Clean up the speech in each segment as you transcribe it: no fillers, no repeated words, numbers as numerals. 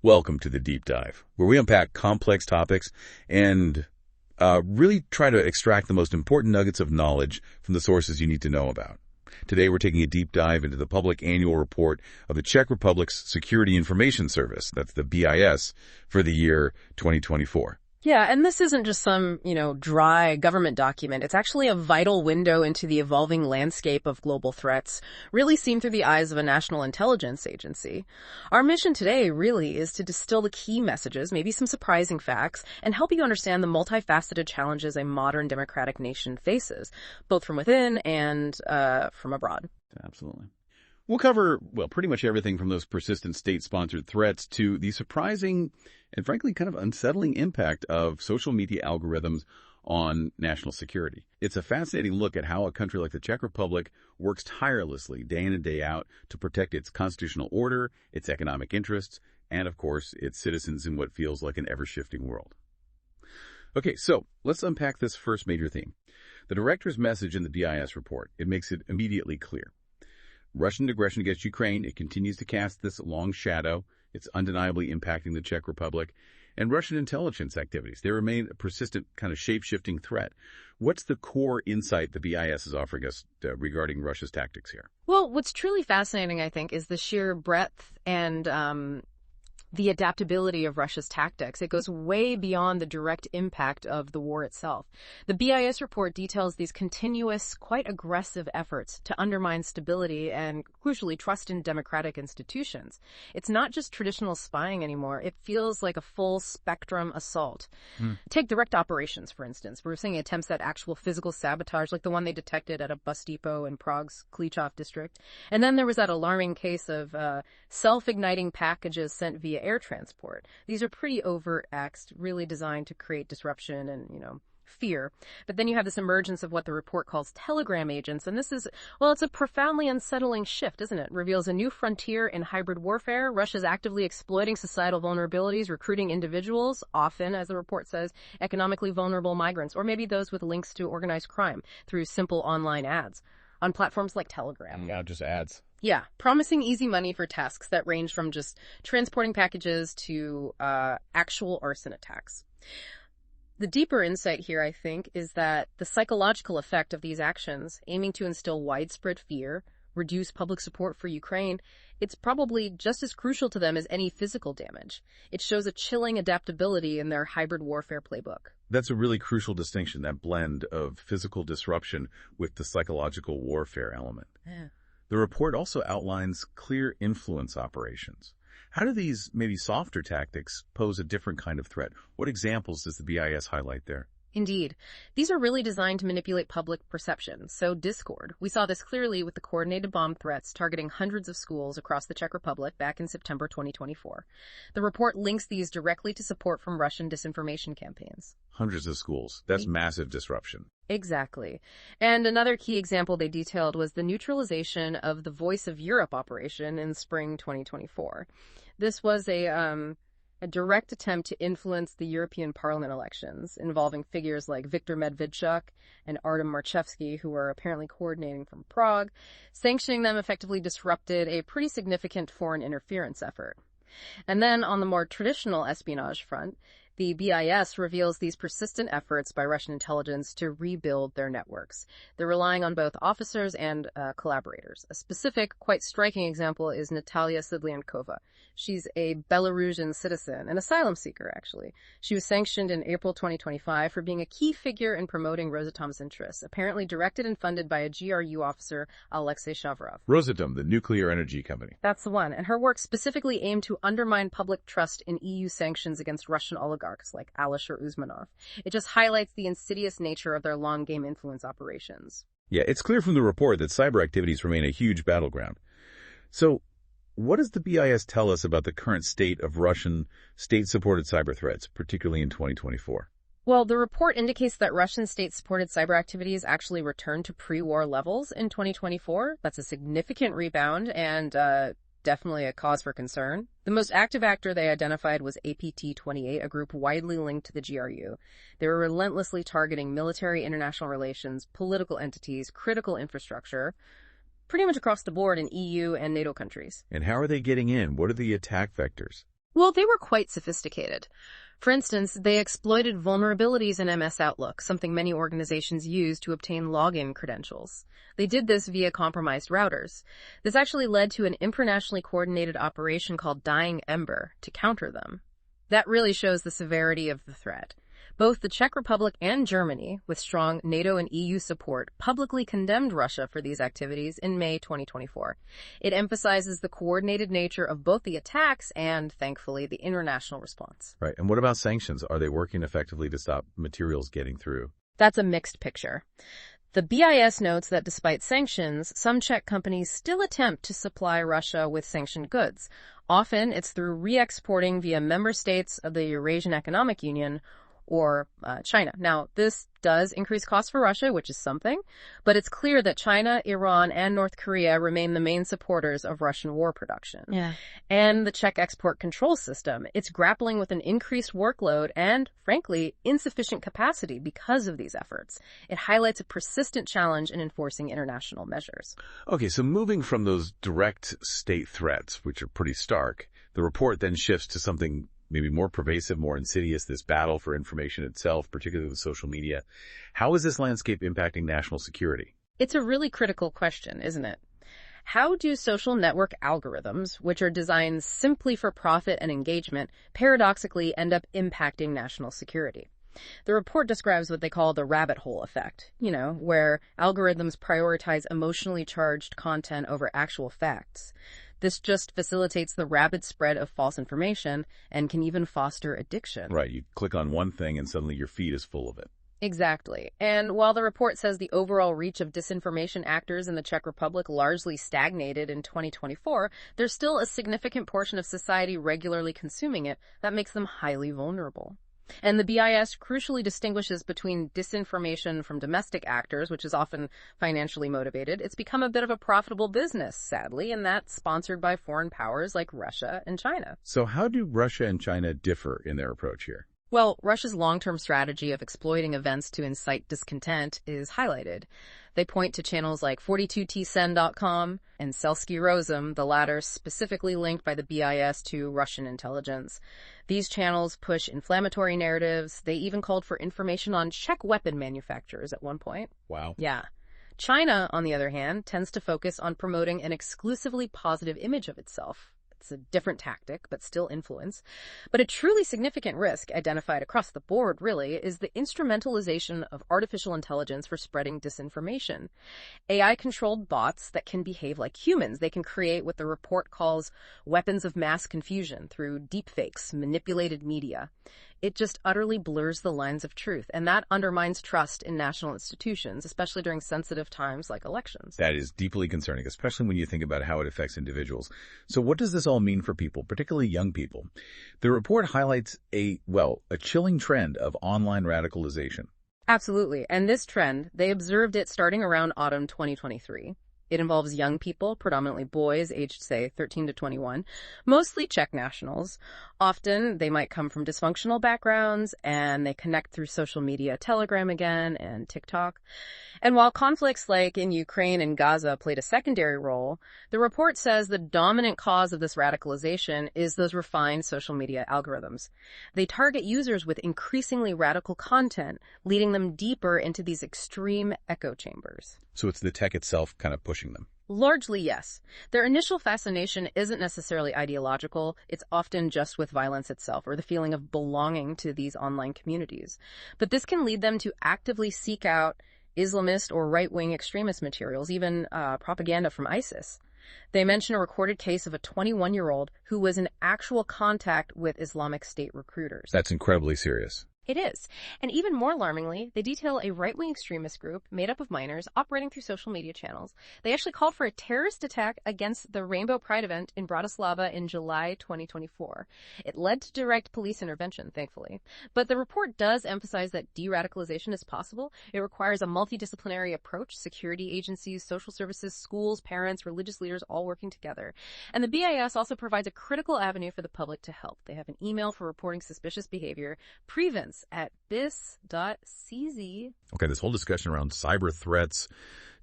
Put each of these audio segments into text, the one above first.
Welcome to the Deep Dive, where we unpack complex topics and really try to extract the most important nuggets of knowledge from the sources you need to know about. Today, we're taking a deep dive into the public annual report of the Czech Republic's Security Information Service, that's the BIS, for the year 2024. Yeah, and this isn't just some, dry government document. It's actually a vital window into the evolving landscape of global threats, really seen through the eyes of a national intelligence agency. Our mission today really is to distill the key messages, maybe some surprising facts, and help you understand the multifaceted challenges a modern democratic nation faces, both from within and from abroad. Absolutely. We'll cover, pretty much everything from those persistent state-sponsored threats to the surprising and frankly kind of unsettling impact of social media algorithms on national security. It's a fascinating look at how a country like the Czech Republic works tirelessly day in and day out to protect its constitutional order, its economic interests, and of course, its citizens in what feels like an ever-shifting world. Okay, so let's unpack this first major theme. The director's message in the BIS report, it makes it immediately clear. Russian aggression against Ukraine, it continues to cast this long shadow. It's undeniably impacting the Czech Republic. And Russian intelligence activities, they remain a persistent kind of shape-shifting threat. What's the core insight the BIS is offering us regarding Russia's tactics here? Well, what's truly fascinating, I think, is the sheer breadth and the adaptability of Russia's tactics. It goes way beyond the direct impact of the war itself. The BIS report details these continuous, quite aggressive efforts to undermine stability and, crucially, trust in democratic institutions. It's not just traditional spying anymore. It feels like a full-spectrum assault. Take direct operations, for instance. We're seeing attempts at actual physical sabotage, like the one they detected at a bus depot in Prague's Klíčov district. And then there was that alarming case of self-igniting packages sent via air transport. These are pretty overt acts, really designed to create disruption and, fear. But then you have this emergence of what the report calls telegram agents. And this is, it's a profoundly unsettling shift, isn't it? It reveals a new frontier in hybrid warfare. Russia's actively exploiting societal vulnerabilities, recruiting individuals, often, as the report says, economically vulnerable migrants, or maybe those with links to organized crime through simple online ads on platforms like Telegram. Yeah, just ads. Yeah, promising easy money for tasks that range from just transporting packages to actual arson attacks. The deeper insight here, I think, is that the psychological effect of these actions, aiming to instill widespread fear, reduce public support for Ukraine, it's probably just as crucial to them as any physical damage. It shows a chilling adaptability in their hybrid warfare playbook. That's a really crucial distinction, that blend of physical disruption with the psychological warfare element. Yeah. The report also outlines clear influence operations. How do these maybe softer tactics pose a different kind of threat? What examples does the BIS highlight there? Indeed. These are really designed to manipulate public perception. So discord. We saw this clearly with the coordinated bomb threats targeting hundreds of schools across the Czech Republic back in September 2024. The report links these directly to support from Russian disinformation campaigns. Hundreds of schools. That's massive disruption. Exactly. And another key example they detailed was the neutralization of the Voice of Europe operation in spring 2024. This was a direct attempt to influence the European Parliament elections, involving figures like Viktor Medvedchuk and Artem Marchevsky, who were apparently coordinating from Prague. Sanctioning them effectively disrupted a pretty significant foreign interference effort. And then on the more traditional espionage front, the BIS reveals these persistent efforts by Russian intelligence to rebuild their networks. They're relying on both officers and collaborators. A specific, quite striking example is Natalia Sidlyankova. She's a Belarusian citizen, an asylum seeker, actually. She was sanctioned in April 2025 for being a key figure in promoting Rosatom's interests, apparently directed and funded by a GRU officer, Alexei Shavarov. Rosatom, the nuclear energy company. That's the one. And her work specifically aimed to undermine public trust in EU sanctions against Russian oligarchs like Alisher Usmanov. It just highlights the insidious nature of their long-game influence operations. Yeah, it's clear from the report that cyber activities remain a huge battleground. So, what does the BIS tell us about the current state of Russian state-supported cyber threats, particularly in 2024? Well, the report indicates that Russian state-supported cyber activities actually returned to pre-war levels in 2024. That's a significant rebound and definitely a cause for concern. The most active actor they identified was APT-28, a group widely linked to the GRU. They were relentlessly targeting military, international relations, political entities, critical infrastructure, pretty much across the board in EU and NATO countries. And how are they getting in? What are the attack vectors? Well, they were quite sophisticated. For instance, they exploited vulnerabilities in MS Outlook, something many organizations use to obtain login credentials. They did this via compromised routers. This actually led to an internationally coordinated operation called Dying Ember to counter them. That really shows the severity of the threat. Both the Czech Republic and Germany, with strong NATO and EU support, publicly condemned Russia for these activities in May 2024. It emphasizes the coordinated nature of both the attacks and, thankfully, the international response. Right. And what about sanctions? Are they working effectively to stop materials getting through? That's a mixed picture. The BIS notes that despite sanctions, some Czech companies still attempt to supply Russia with sanctioned goods. Often, it's through re-exporting via member states of the Eurasian Economic Union or China. Now, this does increase costs for Russia, which is something, but it's clear that China, Iran, and North Korea remain the main supporters of Russian war production. Yeah. And the Czech export control system, it's grappling with an increased workload and, frankly, insufficient capacity because of these efforts. It highlights a persistent challenge in enforcing international measures. Okay, so moving from those direct state threats, which are pretty stark, the report then shifts to something maybe more pervasive, more insidious, this battle for information itself, particularly with social media. How is this landscape impacting national security? It's a really critical question, isn't it? How do social network algorithms, which are designed simply for profit and engagement, paradoxically end up impacting national security? The report describes what they call the rabbit hole effect, where algorithms prioritize emotionally charged content over actual facts. This just facilitates the rapid spread of false information and can even foster addiction. Right. You click on one thing and suddenly your feed is full of it. Exactly. And while the report says the overall reach of disinformation actors in the Czech Republic largely stagnated in 2024, there's still a significant portion of society regularly consuming it that makes them highly vulnerable. And the BIS crucially distinguishes between disinformation from domestic actors, which is often financially motivated. It's become a bit of a profitable business, sadly, and that's sponsored by foreign powers like Russia and China. So how do Russia and China differ in their approach here? Well, Russia's long-term strategy of exploiting events to incite discontent is highlighted. They point to channels like 42tsen.com and Selsky Rozum, the latter specifically linked by the BIS to Russian intelligence. These channels push inflammatory narratives. They even called for information on Czech weapon manufacturers at one point. Wow. Yeah. China, on the other hand, tends to focus on promoting an exclusively positive image of itself. It's a different tactic, but still influence. But a truly significant risk identified across the board, really, is the instrumentalization of artificial intelligence for spreading disinformation. AI-controlled bots that can behave like humans. They can create what the report calls weapons of mass confusion through deepfakes, manipulated media. It just utterly blurs the lines of truth, and that undermines trust in national institutions, especially during sensitive times like elections. That is deeply concerning, especially when you think about how it affects individuals. So what does this all mean for people, particularly young people? The report highlights a chilling trend of online radicalization. Absolutely, and this trend, they observed it starting around autumn 2023. It involves young people, predominantly boys aged, say, 13 to 21, mostly Czech nationals. Often, they might come from dysfunctional backgrounds, and they connect through social media, Telegram again, and TikTok. And while conflicts like in Ukraine and Gaza played a secondary role, the report says the dominant cause of this radicalization is those refined social media algorithms. They target users with increasingly radical content, leading them deeper into these extreme echo chambers. So it's the tech itself kind of pushing them. Largely, yes. Their initial fascination isn't necessarily ideological. It's often just with violence itself or the feeling of belonging to these online communities. But this can lead them to actively seek out Islamist or right-wing extremist materials, even propaganda from ISIS. They mention a recorded case of a 21-year-old who was in actual contact with Islamic State recruiters. That's incredibly serious. It is. And even more alarmingly, they detail a right-wing extremist group made up of minors operating through social media channels. They actually called for a terrorist attack against the Rainbow Pride event in Bratislava in July 2024. It led to direct police intervention, thankfully. But the report does emphasize that de-radicalization is possible. It requires a multidisciplinary approach, security agencies, social services, schools, parents, religious leaders all working together. And the BIS also provides a critical avenue for the public to help. They have an email for reporting suspicious behavior, prevents at bis.cz. Okay, this whole discussion around cyber threats,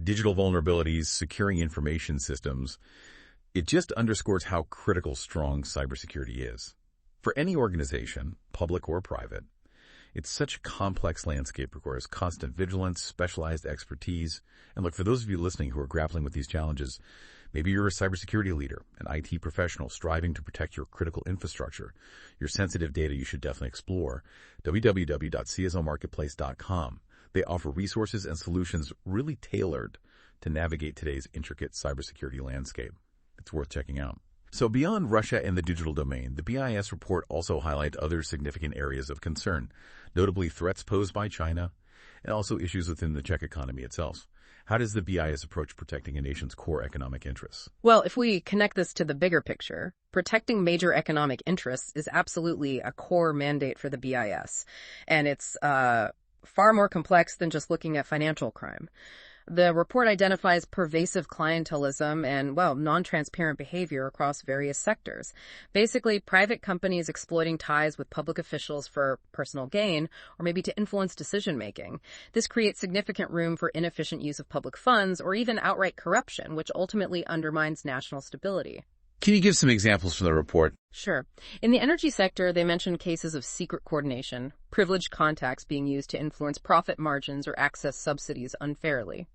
digital vulnerabilities, securing information systems, it just underscores how critical strong cybersecurity is. For any organization, public or private, it's such a complex landscape, requires constant vigilance, specialized expertise. And look, for those of you listening who are grappling with these challenges, maybe you're a cybersecurity leader, an IT professional striving to protect your critical infrastructure, your sensitive data. You should definitely explore www.cisomarketplace.com. They offer resources and solutions really tailored to navigate today's intricate cybersecurity landscape. It's worth checking out. So beyond Russia and the digital domain, the BIS report also highlights other significant areas of concern, notably threats posed by China and also issues within the Czech economy itself. How does the BIS approach protecting a nation's core economic interests? Well, if we connect this to the bigger picture, protecting major economic interests is absolutely a core mandate for the BIS. And it's far more complex than just looking at financial crime. The report identifies pervasive clientelism and, non-transparent behavior across various sectors. Basically, private companies exploiting ties with public officials for personal gain or maybe to influence decision-making. This creates significant room for inefficient use of public funds or even outright corruption, which ultimately undermines national stability. Can you give some examples from the report? Sure. In the energy sector, they mention cases of secret coordination, privileged contacts being used to influence profit margins or access subsidies unfairly.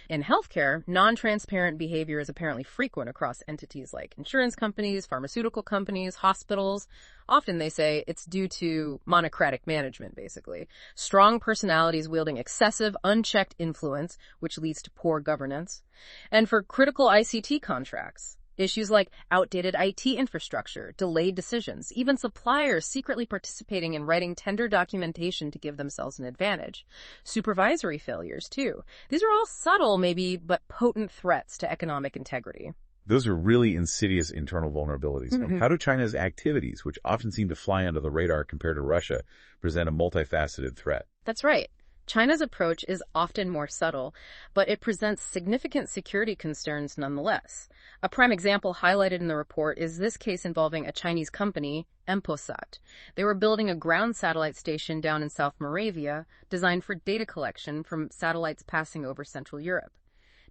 In healthcare, non-transparent behavior is apparently frequent across entities like insurance companies, pharmaceutical companies, hospitals. Often they say it's due to monocratic management, basically. Strong personalities wielding excessive, unchecked influence, which leads to poor governance. And for critical ICT contracts, issues like outdated IT infrastructure, delayed decisions, even suppliers secretly participating in writing tender documentation to give themselves an advantage. Supervisory failures, too. These are all subtle, maybe, but potent threats to economic integrity. Those are really insidious internal vulnerabilities. Mm-hmm. How do China's activities, which often seem to fly under the radar compared to Russia, present a multifaceted threat? That's right. China's approach is often more subtle, but it presents significant security concerns nonetheless. A prime example highlighted in the report is this case involving a Chinese company, Emposat. They were building a ground satellite station down in South Moravia, designed for data collection from satellites passing over Central Europe.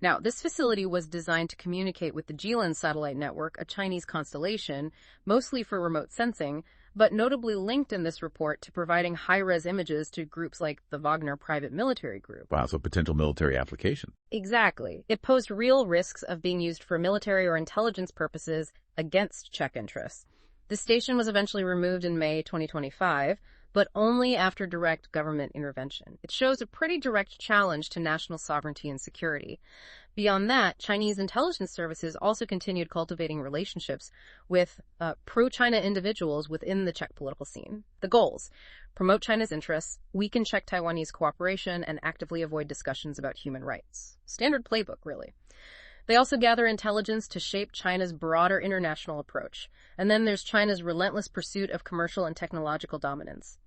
Now, this facility was designed to communicate with the Jilin satellite network, a Chinese constellation, mostly for remote sensing, but notably linked in this report to providing high-res images to groups like the Wagner private military group. Wow, so potential military application. Exactly. It posed real risks of being used for military or intelligence purposes against Czech interests. The station was eventually removed in May 2025, but only after direct government intervention. It shows a pretty direct challenge to national sovereignty and security. Beyond that, Chinese intelligence services also continued cultivating relationships with pro-China individuals within the Czech political scene. The goals: promote China's interests, weaken Czech-Taiwanese cooperation, and actively avoid discussions about human rights. Standard playbook, really. They also gather intelligence to shape China's broader international approach. And then there's China's relentless pursuit of commercial and technological dominance.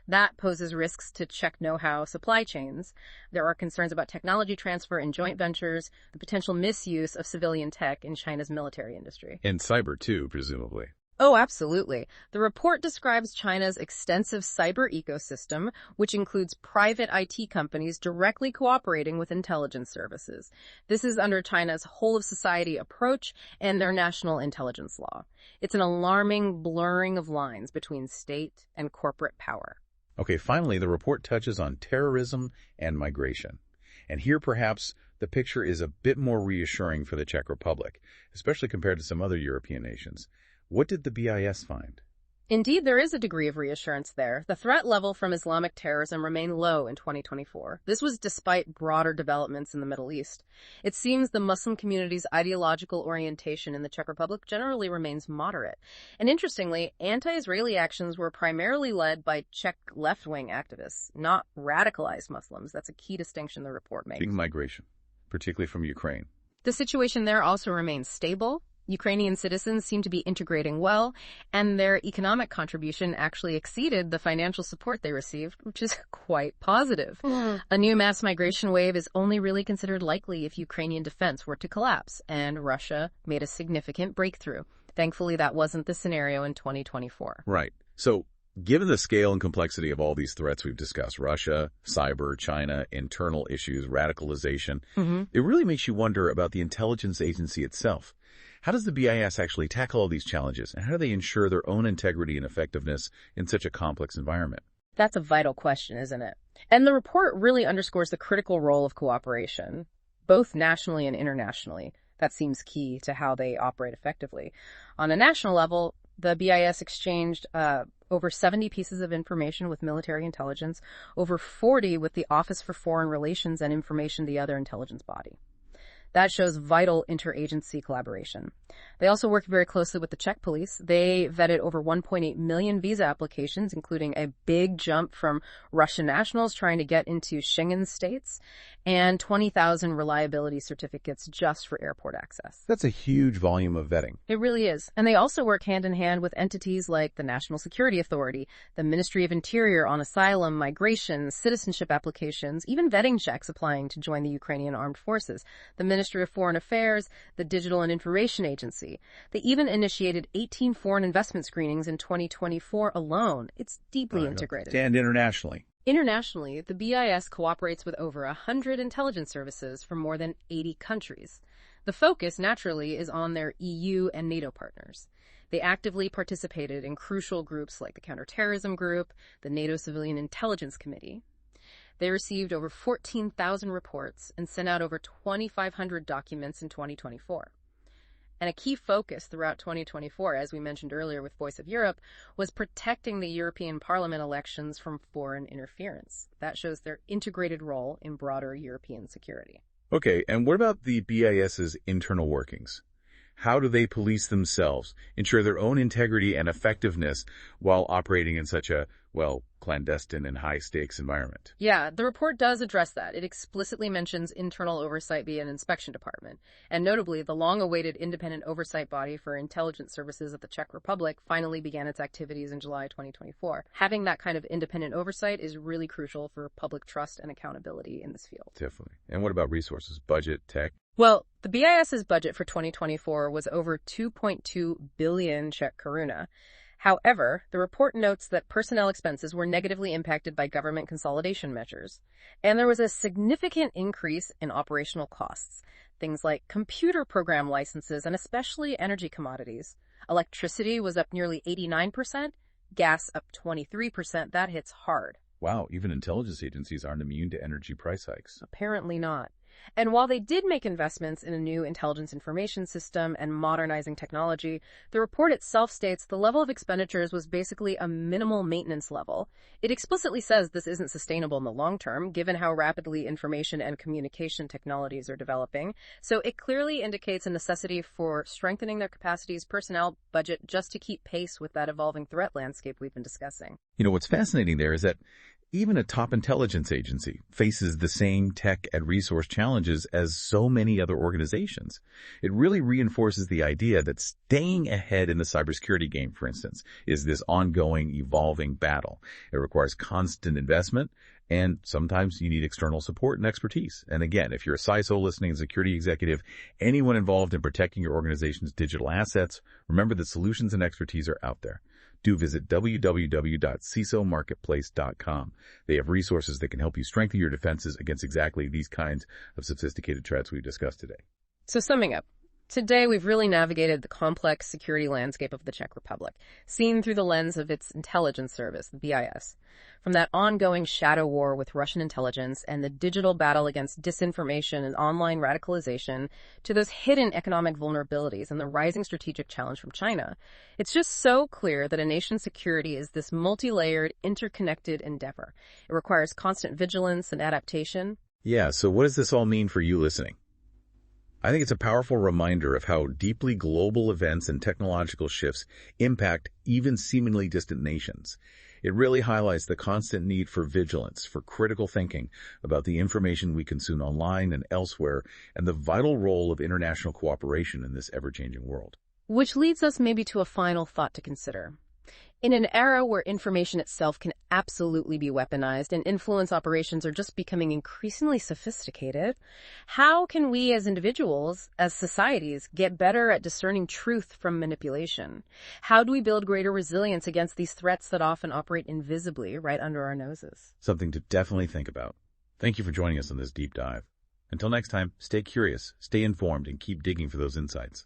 That poses risks to Czech know-how supply chains. There are concerns about technology transfer and joint ventures, the potential misuse of civilian tech in China's military industry. And cyber, too, presumably. Oh, absolutely. The report describes China's extensive cyber ecosystem, which includes private IT companies directly cooperating with intelligence services. This is under China's whole-of-society approach and their national intelligence law. It's an alarming blurring of lines between state and corporate power. Okay, finally, the report touches on terrorism and migration. And here, perhaps, the picture is a bit more reassuring for the Czech Republic, especially compared to some other European nations. What did the BIS find? Indeed, there is a degree of reassurance there. The threat level from Islamic terrorism remained low in 2024. This was despite broader developments in the Middle East. It seems the Muslim community's ideological orientation in the Czech Republic generally remains moderate. And interestingly, anti-Israeli actions were primarily led by Czech left-wing activists, not radicalized Muslims. That's a key distinction the report makes. Migration, particularly from Ukraine. The situation there also remains stable. Ukrainian citizens seem to be integrating well, and their economic contribution actually exceeded the financial support they received, which is quite positive. A new mass migration wave is only really considered likely if Ukrainian defense were to collapse, and Russia made a significant breakthrough. Thankfully, that wasn't the scenario in 2024. Right. So, given the scale and complexity of all these threats we've discussed, Russia, cyber, China, internal issues, radicalization, it really makes you wonder about the intelligence agency itself. How does the BIS actually tackle all these challenges, and how do they ensure their own integrity and effectiveness in such a complex environment? That's a vital question, isn't it? And the report really underscores the critical role of cooperation, both nationally and internationally. That seems key to how they operate effectively. On a national level, the BIS exchanged over 70 pieces of information with military intelligence, over 40 with the Office for Foreign Relations and Information, the other intelligence body. That shows vital interagency collaboration. They also work very closely with the Czech police. They vetted over 1.8 million visa applications, including a big jump from Russian nationals trying to get into Schengen states, and 20,000 reliability certificates just for airport access. That's a huge volume of vetting. It really is. And they also work hand in hand with entities like the National Security Authority, the Ministry of Interior on asylum, migration, citizenship applications, even vetting checks applying to join the Ukrainian armed forces, the Ministry of Foreign Affairs, the Digital and Information Agency. They even initiated 18 foreign investment screenings in 2024 alone. It's deeply integrated. And internationally. Internationally, the BIS cooperates with over 100 intelligence services from more than 80 countries. The focus, naturally, is on their EU and NATO partners. They actively participated in crucial groups like the Counterterrorism Group, the NATO Civilian Intelligence Committee. They received over 14,000 reports and sent out over 2,500 documents in 2024. And a key focus throughout 2024, as we mentioned earlier with Voice of Europe, was protecting the European Parliament elections from foreign interference. That shows their integrated role in broader European security. Okay, and what about the BIS's internal workings? How do they police themselves, ensure their own integrity and effectiveness while operating in such a, clandestine and high-stakes environment? Yeah, the report does address that. It explicitly mentions internal oversight via an inspection department. And notably, the long-awaited independent oversight body for intelligence services of the Czech Republic finally began its activities in July 2024. Having that kind of independent oversight is really crucial for public trust and accountability in this field. Definitely. And what about resources, budget, tech? Well, the BIS's budget for 2024 was over 2.2 billion Czech koruna. However, the report notes that personnel expenses were negatively impacted by government consolidation measures, and there was a significant increase in operational costs, things like computer program licenses and especially energy commodities. Electricity was up nearly 89%, gas up 23%. That hits hard. Wow, even intelligence agencies aren't immune to energy price hikes. Apparently not. And while they did make investments in a new intelligence information system and modernizing technology, the report itself states the level of expenditures was basically a minimal maintenance level. It explicitly says this isn't sustainable in the long term, given how rapidly information and communication technologies are developing. So it clearly indicates a necessity for strengthening their capacities, personnel, budget, just to keep pace with that evolving threat landscape we've been discussing. You know, what's fascinating there is that even a top intelligence agency faces the same tech and resource challenges as so many other organizations. It really reinforces the idea that staying ahead in the cybersecurity game, for instance, is this ongoing, evolving battle. It requires constant investment, and sometimes you need external support and expertise. And again, if you're a CISO listening, a security executive, anyone involved in protecting your organization's digital assets, remember that solutions and expertise are out there. Do visit www.cisomarketplace.com. They have resources that can help you strengthen your defenses against exactly these kinds of sophisticated threats we've discussed today. So summing up, today we've really navigated the complex security landscape of the Czech Republic, seen through the lens of its intelligence service, the BIS. From that ongoing shadow war with Russian intelligence and the digital battle against disinformation and online radicalization to those hidden economic vulnerabilities and the rising strategic challenge from China, it's just so clear that a nation's security is this multi-layered, interconnected endeavor. It requires constant vigilance and adaptation. Yeah, so what does this all mean for you listening? I think it's a powerful reminder of how deeply global events and technological shifts impact even seemingly distant nations. It really highlights the constant need for vigilance, for critical thinking about the information we consume online and elsewhere, and the vital role of international cooperation in this ever-changing world. Which leads us maybe to a final thought to consider. In an era where information itself can absolutely be weaponized and influence operations are just becoming increasingly sophisticated, how can we as individuals, as societies, get better at discerning truth from manipulation? How do we build greater resilience against these threats that often operate invisibly right under our noses? Something to definitely think about. Thank you for joining us on this deep dive. Until next time, stay curious, stay informed, and keep digging for those insights.